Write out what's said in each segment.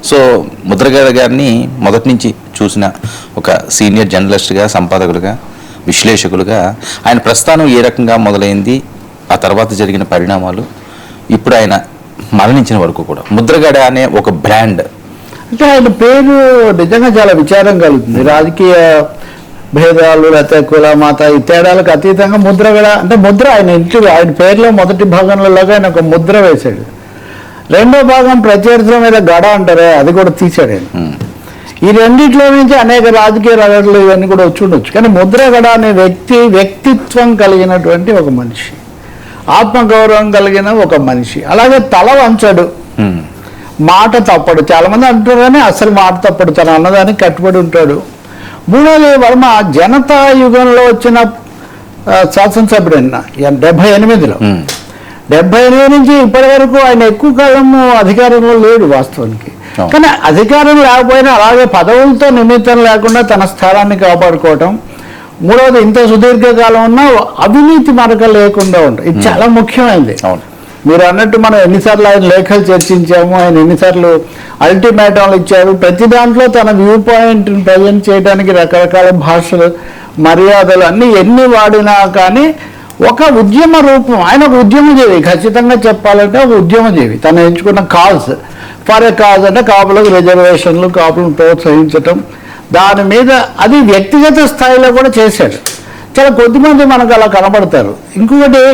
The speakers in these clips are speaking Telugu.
సో ముద్రగడ గారిని మొదటి నుంచి చూసిన ఒక సీనియర్ జర్నలిస్ట్గా, సంపాదకులుగా, విశ్లేషకులుగా ఆయన ప్రస్థానం ఏ రకంగా మొదలైంది, ఆ తర్వాత జరిగిన పరిణామాలు, ఇప్పుడు ఆయన మరణించిన వరకు కూడా ముద్రగడ అనే ఒక బ్రాండ్ అంటే ఆయన పేరు నిజంగా చాలా విచారం కలుగుతుంది. రాజకీయ భేదాలు లేకపోతే కుల మత ఈ తేడాలకు అతీతంగా ముద్రగడ అంటే ముద్ర ఆయన ఇంటి ఆయన పేరులో మొదటి భాగంలో ఆయన ఒక ముద్ర వేశాడు. రెండో భాగం ప్రత్యర్థుల మీద గడ అంటారే అది కూడా తీశాడు ఆయన. ఈ రెండిట్లో నుంచి అనేక రాజకీయ రగడలు ఇవన్నీ కూడా వచ్చి ఉండొచ్చు. కానీ ముద్రగడ అనే వ్యక్తిత్వం కలిగినటువంటి ఒక మనిషి, ఆత్మగౌరవం కలిగిన ఒక మనిషి. అలాగే తల వంచడు, మాట తప్పడు. చాలా మంది అంటారు కానీ అసలు మాట తప్పడు, తన అన్నదానికి కట్టుబడి ఉంటాడు. మూడోది వర్మ జనతా యుగంలో వచ్చిన శాసనసభ్యుడు అయిన 78లో 78 నుంచి ఇప్పటి వరకు ఆయన ఎక్కువ కాలం అధికారంలో లేడు వాస్తవానికి. కానీ అధికారం లేకపోయినా అలాగే పదవులతో నిమిత్తం లేకుండా తన స్థానాన్ని కాపాడుకోవటం. మూడవది ఇంత సుదీర్ఘకాలం ఉన్నా అవినీతి మరక లేకుండా ఉంటుంది. ఇది చాలా ముఖ్యమైనది. మీరు అన్నట్టు మనం ఎన్నిసార్లు ఆయన లేఖలు చర్చించాము, ఆయన ఎన్నిసార్లు అల్టిమేటంలు ఇచ్చారు. ప్రతి దాంట్లో తన వ్యూ పాయింట్ ప్రజెంట్ చేయడానికి రకరకాల భాషలు, మర్యాదలు అన్నీ ఎన్ని వాడినా కానీ ఒక ఉద్యమ రూపం. ఆయన ఒక ఉద్యమజీవి, ఖచ్చితంగా చెప్పాలంటే ఒక ఉద్యమజీవి. తను ఎంచుకున్న కాజ్ ఫర్ ఏ కాజ్ అంటే కాపులకు రిజర్వేషన్లు, కాపులను ప్రోత్సహించటం, దాని మీద అది వ్యక్తిగత స్థాయిలో కూడా చేశాడు. చాలా కొద్దిమంది మనకు అలా కనబడతారు. ఇంకొకటి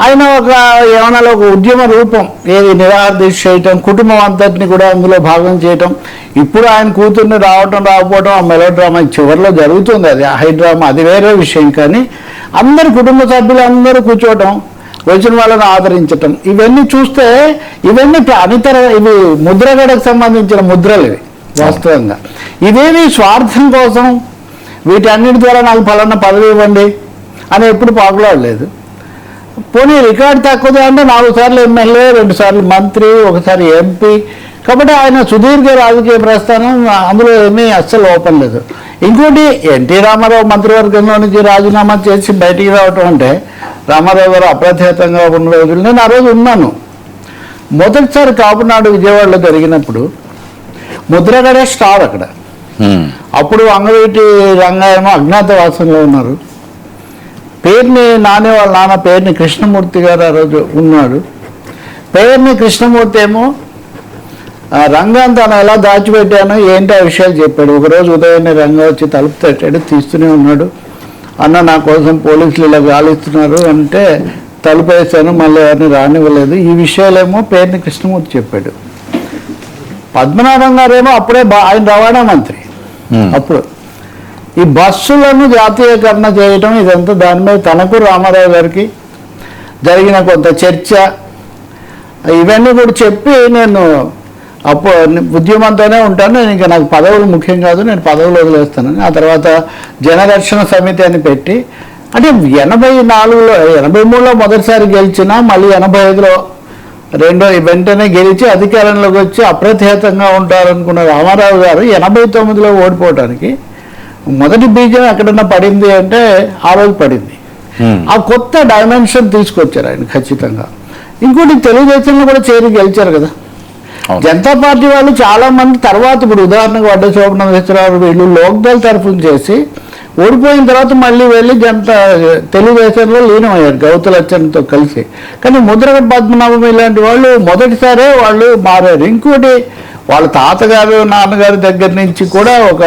ఆయన ఏమన్నా ఒక ఉద్యమ రూపం, ఏది నిరాదీక్ష చేయటం, కుటుంబం అంతటిని కూడా అందులో భాగం చేయటం. ఇప్పుడు ఆయన కూతుర్ని రాకపోవటం ఆ మెలో డ్రామా చివరిలో జరుగుతుంది, అది హై డ్రామా, అది వేరే విషయం. కానీ అందరు కుటుంబ సభ్యులు అందరూ కూర్చోవటం, వచ్చిన వాళ్ళని ఆదరించటం, ఇవన్నీ చూస్తే ఇవన్నీ ఇవి ముద్రగడకు సంబంధించిన ముద్రలు ఇవి. వాస్తవంగా ఇవేవి స్వార్థం కోసం వీటన్నిటి ద్వారా నాకు ఫలానా పదవి ఇవ్వండి అని ఎప్పుడు పాకులాడలేదు. పోనీ రికార్డు తక్కువదే అంటే 4 సార్లు ఎమ్మెల్యే, 2 సార్లు మంత్రి, 1 సారి ఎంపీ. కాబట్టి ఆయన సుదీర్ఘ రాజకీయ ప్రస్థానం, అందులో ఏమీ అస్సలు ఓపెన్ లేదు. ఇంకోటి ఎన్టీ రామారావు మంత్రివర్గంలో నుంచి రాజీనామా చేసి బయటికి రావటం అంటే, రామారావు గారు అప్రతిహతంగా ఉన్న రోజులు నేను ఆ రోజు ఉన్నాను. మొదటిసారి కాపునాడు విజయవాడలో జరిగినప్పుడు ముద్రగడే స్టార్ అక్కడ. అప్పుడు అంగవీటి రంగాయమో అజ్ఞాతవాసంలో ఉన్నారు. పేరుని నాని వాళ్ళ నాన్న పేరుని కృష్ణమూర్తి గారు ఆ రోజు ఉన్నాడు. పేరుని కృష్ణమూర్తి ఏమో రంగాన్ని తను ఎలా దాచిపెట్టానో ఏంటి ఆ విషయాలు చెప్పాడు. ఒకరోజు ఉదయాన్నే రంగా వచ్చి తలుపు తట్టాడు, తీస్తూనే ఉన్నాడు. అన్న నా కోసం పోలీసులు ఇలా గాలిస్తున్నారు అంటే తలుపు వేసాను, మళ్ళీ ఎవరిని రానివ్వలేదు. ఈ విషయాలేమో పేరుని కృష్ణమూర్తి చెప్పాడు. పద్మనాభం గారేమో అప్పుడే ఆయన రవాణా మంత్రి. అప్పుడు ఈ బస్సులను జాతీయకరణ చేయటం ఇదంతా దాని మీద తనకు రామారావు గారికి జరిగిన కొంత చర్చ ఇవన్నీ కూడా చెప్పి నేను ఉద్యమంతోనే ఉంటాను, నేను ఇంకా నాకు పదవులు ముఖ్యం కాదు, నేను పదవులు వదిలేస్తానని. ఆ తర్వాత జనరక్షణ సమితి అని పెట్టి, అంటే 84లో 83లో మొదటిసారి గెలిచినా మళ్ళీ 85లో వెంటనే గెలిచి అధికారంలోకి వచ్చి అప్రతిహతంగా ఉంటారనుకున్న రామారావు గారు 89లో ఓడిపోవడానికి మొదటి బీజం ఎక్కడన్నా పడింది అంటే ఆ రోజు పడింది. ఆ కొత్త డైమెన్షన్ తీసుకొచ్చారు ఆయన ఖచ్చితంగా. ఇంకోటి తెలుగుదేశంలో కూడా చేరి గెలిచారు కదా. జనతా పార్టీ వాళ్ళు చాలా మంది తర్వాత, ఇప్పుడు ఉదాహరణకు వడ్డ శోభనాథరావు వీళ్ళు లోక్దళ్ తరఫున చేసి ఓడిపోయిన తర్వాత మళ్ళీ వెళ్ళి తెలుగుదేశంలో లీనమయ్యారు గౌతులచ్చన్తో కలిసి. కానీ ముద్రగడ పద్మనాభం ఇలాంటి వాళ్ళు మొదటిసారే వాళ్ళు మారారు. ఇంకోటి వాళ్ళ తాతగారు నాన్నగారి దగ్గర నుంచి కూడా ఒక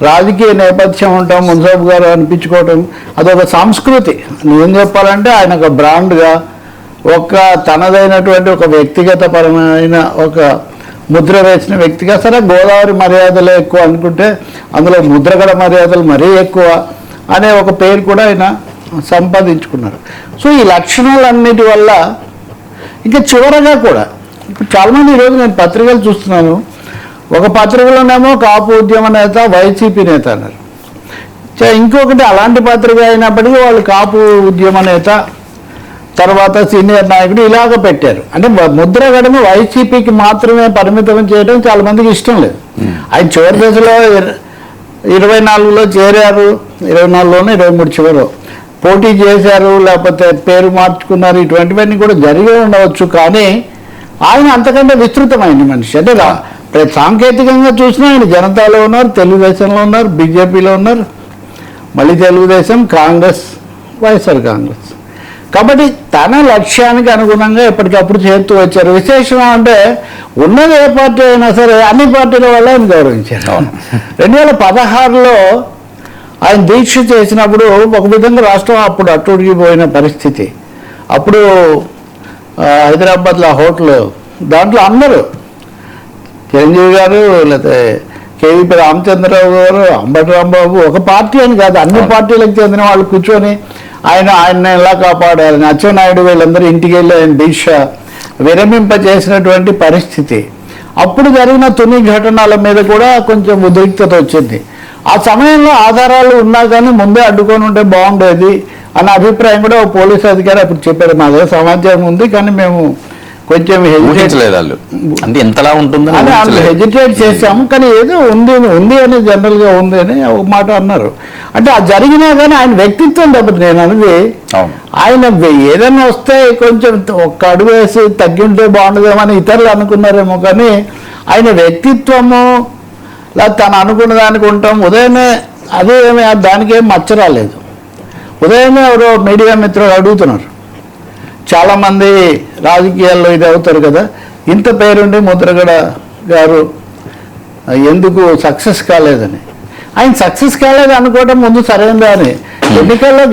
రాజకీయ నేపథ్యం ఉంటాం, మున్సాబు గారు అనిపించుకోవటం అదొక సంస్కృతి. ఏం చెప్పాలంటే ఆయన ఒక బ్రాండ్గా, ఒక తనదైనటువంటి ఒక వ్యక్తిగత పరమైన ఒక ముద్ర వేసిన వ్యక్తిగా. సరే గోదావరి మర్యాదలే ఎక్కువ అనుకుంటే అందులో ముద్రగడ మర్యాదలు మరీ ఎక్కువ అనే ఒక పేరు కూడా ఆయన సంపాదించుకున్నారు. సో ఈ లక్షణాలన్నిటి వల్ల ఇంకా చివరగా కూడా ఇప్పుడు చాలామంది ఈరోజు నేను పత్రికలు చూస్తున్నాను, ఒక పత్రికలోనేమో కాపు ఉద్యమ నేత, వైసీపీ నేత అన్నారు. ఇంకొకటి అలాంటి పత్రిక అయినప్పటికీ వాళ్ళు కాపు ఉద్యమ నేత, తర్వాత సీనియర్ నాయకుడు ఇలాగ పెట్టారు. అంటే ముద్రగడను వైసీపీకి మాత్రమే పరిమితం చేయడం చాలా మందికి ఇష్టం లేదు. ఆయన చివరి దశలో 24లో చేరారు, 24లోనే 23 చివరిలో పోటీ చేశారు, లేకపోతే పేరు మార్చుకున్నారు. ఇటువంటివన్నీ కూడా జరిగి ఉండవచ్చు. కానీ ఆయన అంతకంటే విస్తృతమైన మనిషి. అంటే సాంకేతికంగా చూసినా ఆయన జనతాలో ఉన్నారు, తెలుగుదేశంలో ఉన్నారు, బీజేపీలో ఉన్నారు, మళ్ళీ తెలుగుదేశం, కాంగ్రెస్, వైఎస్ఆర్ కాంగ్రెస్. కాబట్టి తన లక్ష్యానికి అనుగుణంగా ఎప్పటికప్పుడు చేస్తూ వచ్చారు. విశేషం అంటే ఉన్నది ఏ పార్టీ అయినా సరే అన్ని పార్టీల వల్ల ఆయన గౌరవించారు. 2016లో ఆయన దీక్ష చేసినప్పుడు ఒక విధంగా రాష్ట్రం అప్పుడు అట్టుడిగిపోయిన పరిస్థితి. అప్పుడు హైదరాబాద్లో హోటల్ దాంట్లో అందరూ చిరంజీవి గారు, లేకపోతే కేవీపీ రామచంద్రరావు గారు, అంబటి రాంబాబు, ఒక పార్టీ అని కాదు అన్ని పార్టీలకు చెందిన వాళ్ళు కూర్చొని ఆయన ఎలా కాపాడాలని అచ్చెన్నాయుడు వీళ్ళందరూ ఇంటికి వెళ్ళి ఆయన దీక్ష విరమింపజేసినటువంటి పరిస్థితి. అప్పుడు జరిగిన తుని ఘటనల మీద కూడా కొంచెం ఉద్రిక్తత వచ్చింది. ఆ సమయంలో ఆధారాలు ఉన్నా కానీ ముందే అడ్డుకొని ఉంటే బాగుండేది అన్న అభిప్రాయం కూడా ఒక పోలీసు అధికారి అప్పుడు చెప్పారు. మా దగ్గర సమాచారం ఉంది కానీ మేము కొంచెం ఎంతలా ఉంటుందని హెజిటేట్ చేశాము, కానీ ఏదో ఉంది అని జనరల్గా ఉంది అని ఒక మాట అన్నారు. అంటే ఆ జరిగినా కానీ ఆయన వ్యక్తిత్వం తప్పదు. నేను అనేది ఆయన ఏదైనా వస్తే కొంచెం ఒక్క అడుగు వేసి తగ్గి ఉంటే బాగుండదేమని ఇతరులు అనుకున్నారేమో, కానీ ఆయన వ్యక్తిత్వము లేదా తను అనుకున్న దానికి ఉంటాం. ఉదయమే అదే దానికేం మచ్చ రాలేదు. ఉదయమే ఎవరో మీడియా మిత్రులు అడుగుతున్నారు, చాలామంది రాజకీయాల్లో ఇది అవుతారు కదా, ఇంత పేరుండి ముద్రగడ గారు ఎందుకు సక్సెస్ కాలేదని. ఆయన సక్సెస్ కాలేదు అనుకోవడం ముందు సరైనదా అని. ఎన్నికల్లో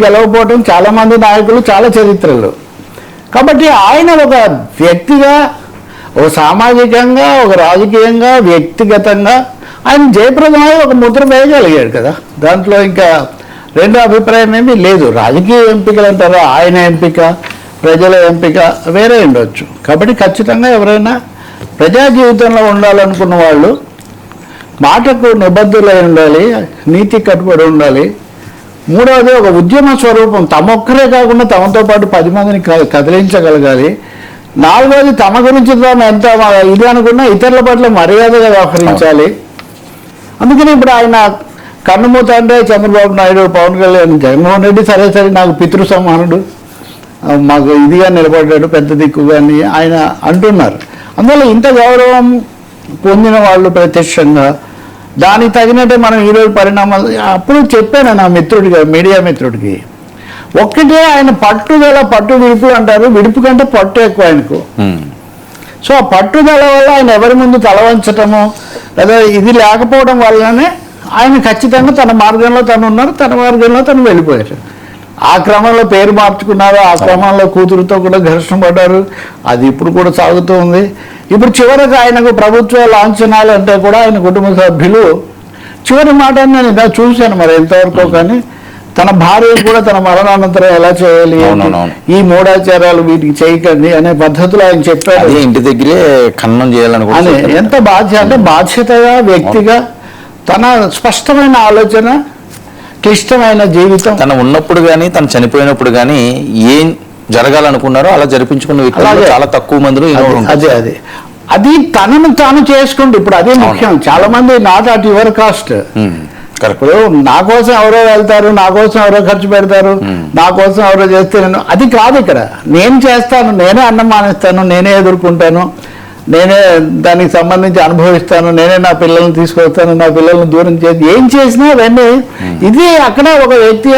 గెలవకపోవడం చాలామంది నాయకులు చాలా చరిత్రలు. కాబట్టి ఆయన ఒక వ్యక్తిగా, ఒక సామాజికంగా, ఒక రాజకీయంగా, వ్యక్తిగతంగా ఆయన జయప్రదమై ఒక ముద్ర వేయగలిగాడు కదా. దాంట్లో ఇంకా రెండో అభిప్రాయం ఏమీ లేదు. రాజకీయ ఎంపికలు అంటారా, ఆయన ఎంపిక, ప్రజల ఎంపిక వేరే ఉండొచ్చు. కాబట్టి ఖచ్చితంగా ఎవరైనా ప్రజా జీవితంలో ఉండాలనుకున్న వాళ్ళు మాటకు నిబద్ధులై ఉండాలి, నీతి కట్టుబడి ఉండాలి. మూడవది ఒక ఉద్యమ స్వరూపం, తమొక్కరే కాకుండా తమతో పాటు 10 మందిని కదిలించగలగాలి. నాలుగవది తమ గురించి తాము ఎంత ఇది అనుకున్నా ఇతరుల పట్ల మర్యాదగా వ్యవహరించాలి. అందుకని ఇప్పుడు ఆయన కన్నుమూత అంటే చంద్రబాబు నాయుడు, పవన్ కళ్యాణ్, జగన్మోహన్ రెడ్డి సరే నాకు పితృ సమానుడు, మాకు ఇదిగా నిలబడ్డాడు, పెద్ద దిక్కుగా అని ఆయన అంటున్నారు. అందువల్ల ఇంత గౌరవం పొందిన వాళ్ళు ప్రత్యక్షంగా దానికి తగినట్టే మనం ఈరోజు పరిణామాలు. అప్పుడు చెప్పాను నా మిత్రుడిగా, మీడియా మిత్రుడికి, ఒక్కటే ఆయన పట్టుదల, పట్టు విడుపు అంటారు, విడుపు కంటే పట్టు ఎక్కువ ఆయనకు. సో ఆ పట్టుదల వల్ల ఆయన ఎవరి ముందు తలవంచటము లేదా ఇది లేకపోవడం వల్లనే ఆయన ఖచ్చితంగా తన మార్గంలో తను ఉన్నారు, తన మార్గంలో తను వెళ్ళిపోయారు. ఆ క్రమంలో పేరు మార్చుకున్నారు, ఆ క్రమంలో కూతురుతో కూడా ఘర్షణ పడ్డారు. అది ఇప్పుడు కూడా సాగుతూ ఉంది. ఇప్పుడు చివరికి ఆయనకు ప్రభుత్వ లాంఛనాలు అంటే కూడా ఆయన కుటుంబ సభ్యులు చివరి మాట నేను ఇలా చూశాను, మరి ఎంతవరకు, కానీ తన భార్య కూడా తన మరణానంతరం ఎలా చేయాలి, ఈ మూఢాచారాలు వీటికి చేయకండి అనే పద్ధతిలో ఆయన చెప్పారు. ఇంటి దగ్గరే ఖననం చేయాలని ఎంత బాధ్యతగా, వ్యక్తిగా తన స్పష్టమైన ఆలోచన, క్లిష్టమైన జీవితం, తన ఉన్నప్పుడు కానీ తను చనిపోయినప్పుడు కానీ ఏం జరగాలనుకున్నారో అలా జరిపించుకున్న వ్యక్తులు చాలా తక్కువ మందిలో. అది తనను తాను చేసుకుంటూ, ఇప్పుడు అదే ముఖ్యం. చాలా మంది నాట్ అట్ యువర్ కాస్ట్. ఇప్పుడు నా కోసం ఎవరో వెళ్తారు, నా కోసం ఎవరో ఖర్చు పెడతారు, నా కోసం ఎవరో చేస్తే అది కాదు. ఇక్కడ నేను చేస్తాను, నేనే అన్నం మానేస్తాను, నేనే ఎదుర్కొంటాను, నేనే దానికి సంబంధించి అనుభవిస్తాను, నేనే నా పిల్లల్ని తీసుకొస్తాను, నా పిల్లల్ని దూరం చేసి ఏం చేసినా అవన్నీ ఇది అక్కడ ఒక వ్యక్తి